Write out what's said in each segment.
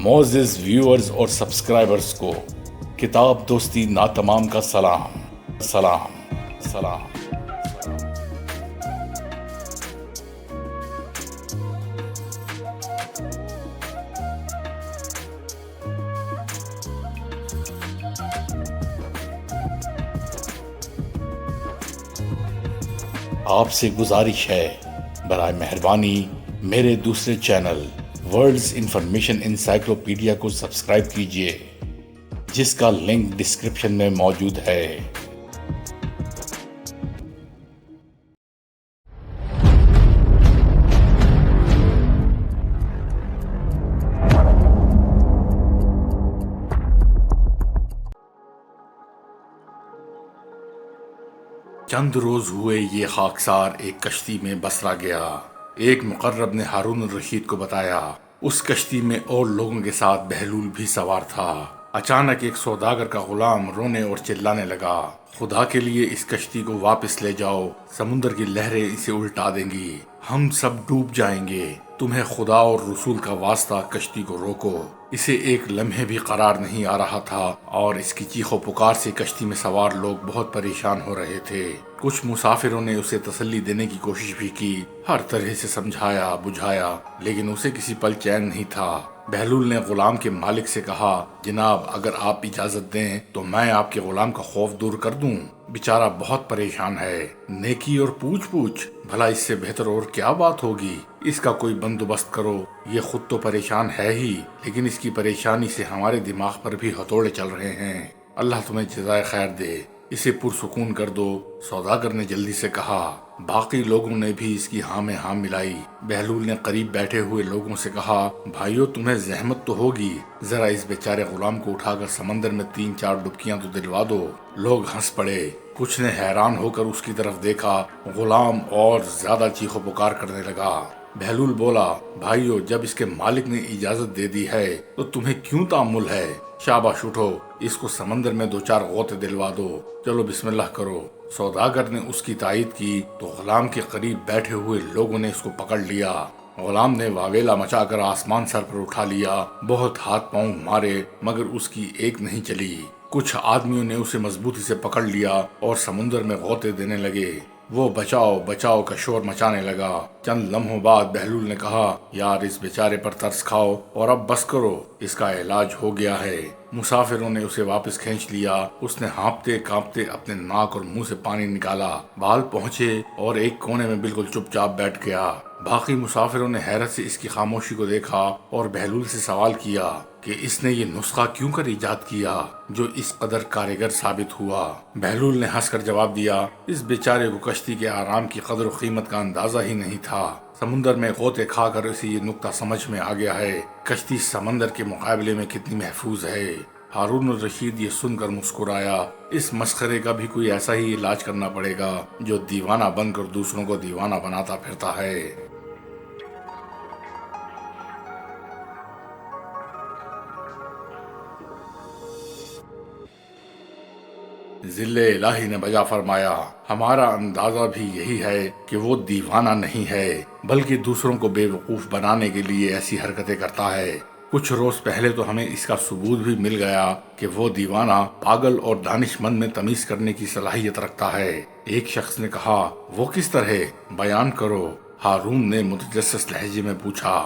معزز ویورز اور سبسکرائبرز کو کتاب دوستی ناتمام کا سلام سلام سلام۔ آپ سے گزارش ہے برائے مہربانی میرے دوسرے چینل ورلڈز انفارمیشن انسائکلوپیڈیا کو سبسکرائب کیجیے، جس کا لنک ڈسکرپشن میں موجود ہے۔ چند روز ہوئے یہ خاکسار ایک کشتی میں بسرا گیا۔ ایک مقرب نے ہارون الرشید کو بتایا اس کشتی میں اور لوگوں کے ساتھ بہلول بھی سوار تھا۔ اچانک ایک سوداگر کا غلام رونے اور چلانے لگا، خدا کے لیے اس کشتی کو واپس لے جاؤ، سمندر کی لہریں اسے الٹا دیں گی، ہم سب ڈوب جائیں گے، تمہیں خدا اور رسول کا واسطہ کشتی کو روکو۔ اسے ایک لمحے بھی قرار نہیں آ رہا تھا اور اس کی چیخ و پکار سے کشتی میں سوار لوگ بہت پریشان ہو رہے تھے۔ کچھ مسافروں نے اسے تسلی دینے کی کوشش بھی کی، ہر طرح سے سمجھایا بجھایا، لیکن اسے کسی پل چین نہیں تھا۔ بہلول نے غلام کے مالک سے کہا، جناب اگر آپ اجازت دیں تو میں آپ کے غلام کا خوف دور کر دوں، بیچارہ بہت پریشان ہے، نیکی اور پوچھ پوچھ، بھلا اس سے بہتر اور کیا بات ہوگی، اس کا کوئی بندوبست کرو، یہ خود تو پریشان ہے ہی، لیکن اس کی پریشانی سے ہمارے دماغ پر بھی ہتھوڑے چل رہے ہیں، اللہ تمہیں جزائے خیر دے، اسے پرسکون کر دو۔ سوداگر نے جلدی سے کہا۔ باقی لوگوں نے بھی اس کی ہاں میں ہاں ملائی۔ بہلول نے قریب بیٹھے ہوئے لوگوں سے کہا، بھائیو تمہیں زحمت تو ہوگی، ذرا اس بیچارے غلام کو اٹھا کر سمندر میں 3-4 ڈبکیاں تو دلوا دو۔ لوگ ہنس پڑے، کچھ نے حیران ہو کر اس کی طرف دیکھا۔ غلام اور زیادہ چیخ و پکار کرنے لگا۔ بہلول بولا، بھائیو جب اس کے مالک نے اجازت دے دی ہے تو تمہیں کیوں تامل ہے، شاباش اٹھو، اس کو سمندر میں 2-4 غوطے دلوا دو، چلو بسم اللہ کرو۔ سوداگر نے اس کی تائید کی تو غلام کے قریب بیٹھے ہوئے لوگوں نے اس کو پکڑ لیا۔ غلام نے واویلا مچا کر آسمان سر پر اٹھا لیا، بہت ہاتھ پاؤں مارے مگر اس کی ایک نہیں چلی۔ کچھ آدمیوں نے اسے مضبوطی سے پکڑ لیا اور سمندر میں غوطے دینے لگے۔ وہ بچاؤ بچاؤ کا شور مچانے لگا۔ چند لمحوں بعد بہلول نے کہا، یار اس بیچارے پر ترس کھاؤ اور اب بس کرو، اس کا علاج ہو گیا ہے۔ مسافروں نے اسے واپس کھینچ لیا۔ اس نے ہانپتے کانپتے اپنے ناک اور منہ سے پانی نکالا، بال پہنچے اور ایک کونے میں بالکل چپ چاپ بیٹھ گیا۔ باقی مسافروں نے حیرت سے اس کی خاموشی کو دیکھا اور بہلول سے سوال کیا کہ اس نے یہ نسخہ کیوں کر ایجاد کیا جو اس قدر کارگر ثابت ہوا۔ بہلول نے ہنس کر جواب دیا، اس بیچارے کو کشتی کے آرام کی قدر و قیمت کا اندازہ ہی نہیں تھا۔ سمندر میں غوطے کھا کر اسے یہ نکتہ سمجھ میں آ گیا ہے، کشتی سمندر کے مقابلے میں کتنی محفوظ ہے۔ ہارون الرشید یہ سن کر مسکرایا، اس مسخرے کا بھی کوئی ایسا ہی علاج کرنا پڑے گا جو دیوانہ بن کر دوسروں کو دیوانہ بناتا پھرتا ہے۔ ذل الہی نے بجا فرمایا، ہمارا اندازہ بھی یہی ہے کہ وہ دیوانہ نہیں ہے بلکہ دوسروں کو بے وقوف بنانے کے لیے ایسی حرکتیں کرتا ہے۔ کچھ روز پہلے تو ہمیں اس کا ثبوت بھی مل گیا کہ وہ دیوانہ پاگل اور دانش مند میں تمیز کرنے کی صلاحیت رکھتا ہے۔ ایک شخص نے کہا، وہ کس طرح؟ بیان کرو۔ ہارون نے متجسس لہجے میں پوچھا۔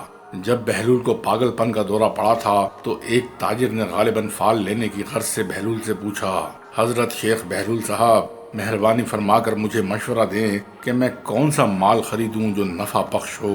جب بہلول کو پاگل پن کا دورہ پڑا تھا تو ایک تاجر نے غالباً فال لینے کی غرض سے بہلول سے پوچھا، حضرت شیخ بہلول صاحب مہربانی فرما کر مجھے مشورہ دیں کہ میں کون سا مال خریدوں جو نفع بخش ہو۔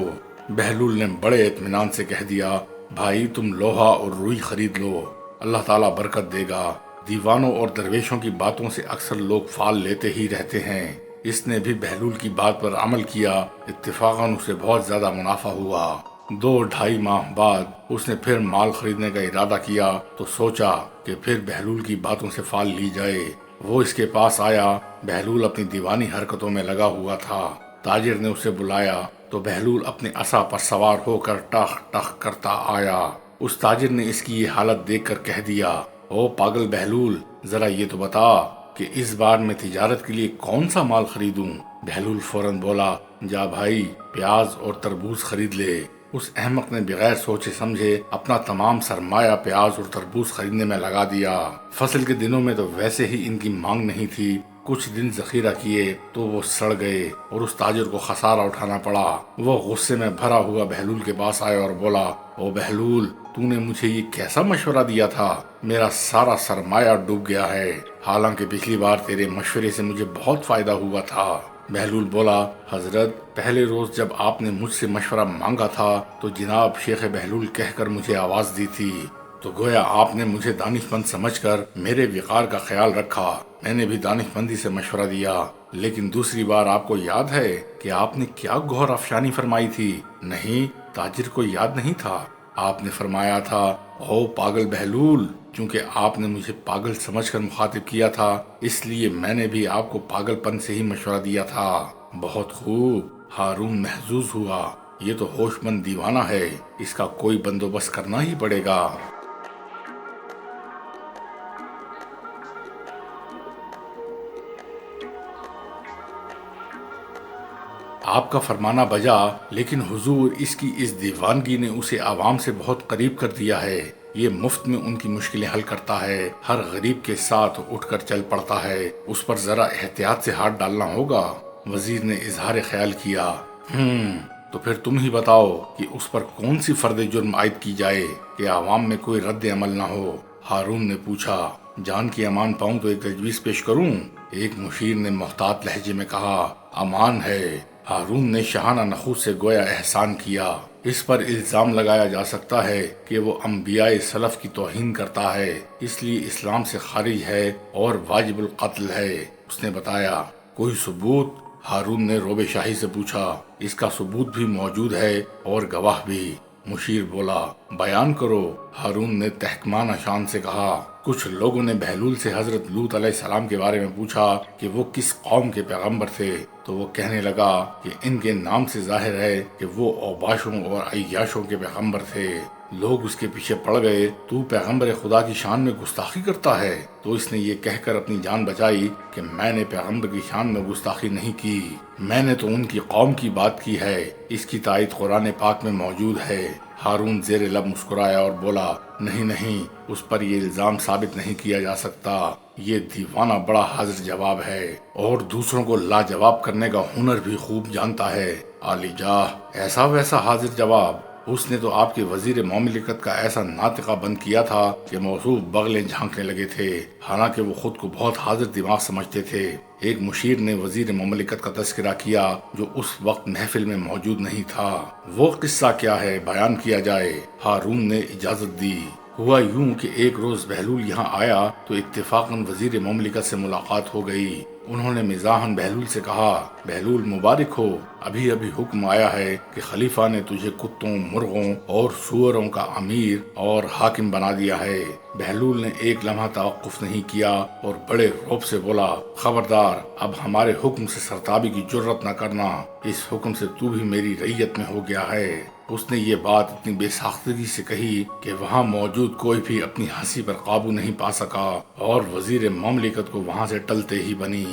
بہلول نے بڑے اطمینان سے کہہ دیا، بھائی تم لوہا اور روئی خرید لو، اللہ تعالیٰ برکت دے گا۔ دیوانوں اور درویشوں کی باتوں سے اکثر لوگ فال لیتے ہی رہتے ہیں۔ اس نے بھی بہلول کی بات پر عمل کیا، اتفاقاً اسے بہت زیادہ منافع ہوا۔ 2-2.5 ماہ بعد اس نے پھر مال خریدنے کا ارادہ کیا تو سوچا کہ پھر بہلول کی باتوں سے فال لی جائے۔ وہ اس کے پاس آیا، بہلول اپنی دیوانی حرکتوں میں لگا ہوا تھا۔ تاجر نے اسے بلایا تو بہلول اپنے عصا پر سوار ہو کر ٹخ ٹخ کرتا آیا۔ اس تاجر نے اس کی یہ حالت دیکھ کر کہہ دیا، او پاگل بہلول، ذرا یہ تو بتا کہ اس بار میں تجارت کے لیے کون سا مال خریدوں؟ بہلول فوراً بولا، جا بھائی پیاز اور تربوز خرید لے۔ اس احمق نے بغیر سوچے سمجھے اپنا تمام سرمایہ پیاز اور تربوز خریدنے میں لگا دیا۔ فصل کے دنوں میں تو ویسے ہی ان کی مانگ نہیں تھی، کچھ دن ذخیرہ کیے تو وہ سڑ گئے اور اس تاجر کو خسارہ اٹھانا پڑا۔ وہ غصے میں بھرا ہوا بہلول کے پاس آیا اور بولا، او بہلول، تو نے مجھے یہ کیسا مشورہ دیا تھا؟ میرا سارا سرمایہ ڈوب گیا ہے، حالانکہ پچھلی بار تیرے مشورے سے مجھے بہت فائدہ ہوا تھا۔ بہلول بولا، حضرت، پہلے روز جب آپ نے مجھ سے مشورہ مانگا تھا تو جناب شیخ بہلول کہہ کر مجھے آواز دی تھی، تو گویا آپ نے مجھے دانش مند سمجھ کر میرے وقار کا خیال رکھا۔ میں نے بھی دانش مندی سے مشورہ دیا، لیکن دوسری بار آپ کو یاد ہے کہ آپ نے کیا گوہر افشانی فرمائی تھی؟ نہیں، تاجر کو یاد نہیں تھا۔ آپ نے فرمایا تھا، او پاگل بہلول، چونکہ آپ نے مجھے پاگل سمجھ کر مخاطب کیا تھا، اس لیے میں نے بھی آپ کو پاگل پن سے ہی مشورہ دیا تھا۔ بہت خوب، ہارون محظوظ ہوا، یہ تو ہوش مند دیوانہ ہے، اس کا کوئی بندوبست کرنا ہی پڑے گا۔ آپ کا فرمانا بجا، لیکن حضور، اس کی اس دیوانگی نے اسے عوام سے بہت قریب کر دیا ہے۔ یہ مفت میں ان کی مشکلیں حل کرتا ہے، ہر غریب کے ساتھ اٹھ کر چل پڑتا ہے، اس پر ذرا احتیاط سے ہاتھ ڈالنا ہوگا۔ وزیر نے اظہار خیال کیا، تو پھر تم ہی بتاؤ کہ اس پر کون سی فرد جرم عائد کی جائے کہ عوام میں کوئی رد عمل نہ ہو۔ ہارون نے پوچھا، جان کی امان پاؤں تو ایک تجویز پیش کروں؟ ایک مشیر نے محتاط لہجے میں کہا، امان ہے۔ ہارون نے شاہانہ نخوت سے گویا احسان کیا، اس پر الزام لگایا جا سکتا ہے کہ وہ انبیاء سلف کی توہین کرتا ہے، اس لیے اسلام سے خارج ہے اور واجب القتل ہے۔ اس نے بتایا، کوئی ثبوت؟ ہارون نے روبے شاہی سے پوچھا، اس کا ثبوت بھی موجود ہے اور گواہ بھی۔ مشیر بولا، بیان کرو۔ ہارون نے تحکمانہ شان سے کہا، کچھ لوگوں نے بہلول سے حضرت لوط علیہ السلام کے بارے میں پوچھا کہ وہ کس قوم کے پیغمبر تھے، تو وہ کہنے لگا کہ ان کے نام سے ظاہر ہے کہ وہ اوباشوں اور عیاشوں کے پیغمبر تھے۔ لوگ اس کے پیچھے پڑ گئے، تو پیغمبر خدا کی شان میں گستاخی کرتا ہے؟ تو اس نے یہ کہہ کر اپنی جان بچائی کہ میں نے پیغمبر کی شان میں گستاخی نہیں کی، میں نے تو ان کی قوم کی بات کی ہے۔ اس کی تائید قرآن پاک میں موجود ہے۔ ہارون زیر لب مسکرایا اور بولا، نہیں نہیں، اس پر یہ الزام ثابت نہیں کیا جا سکتا، یہ دیوانہ بڑا حاضر جواب ہے اور دوسروں کو لاجواب کرنے کا ہنر بھی خوب جانتا ہے۔ عالی جاہ، ایسا ویسا حاضر جواب؟ اس نے تو آپ کے وزیر مملکت کا ایسا ناطقہ بند کیا تھا کہ موصوف بغلیں جھانکنے لگے تھے، حالانکہ وہ خود کو بہت حاضر دماغ سمجھتے تھے۔ ایک مشیر نے وزیر مملکت کا تذکرہ کیا جو اس وقت محفل میں موجود نہیں تھا۔ وہ قصہ کیا ہے، بیان کیا جائے؟ ہارون نے اجازت دی۔ ہوا یوں کہ ایک روز بہلول یہاں آیا تو اتفاقاً وزیر مملکت سے ملاقات ہو گئی۔ انہوں نے مزاحاً بہلول سے کہا، بہلول مبارک ہو، ابھی ابھی حکم آیا ہے کہ خلیفہ نے تجھے کتوں، مرغوں اور سوروں کا امیر اور حاکم بنا دیا ہے۔ بہلول نے ایک لمحہ توقف نہیں کیا اور بڑے رعب سے بولا، خبردار، اب ہمارے حکم سے سرتابی کی جرت نہ کرنا، اس حکم سے تو بھی میری رعیت میں ہو گیا ہے۔ اس نے یہ بات اتنی بے ساختگی سے کہی کہ وہاں موجود کوئی بھی اپنی ہنسی پر قابو نہیں پا سکا اور وزیر مملکت کو وہاں سے ٹلتے ہی بنی۔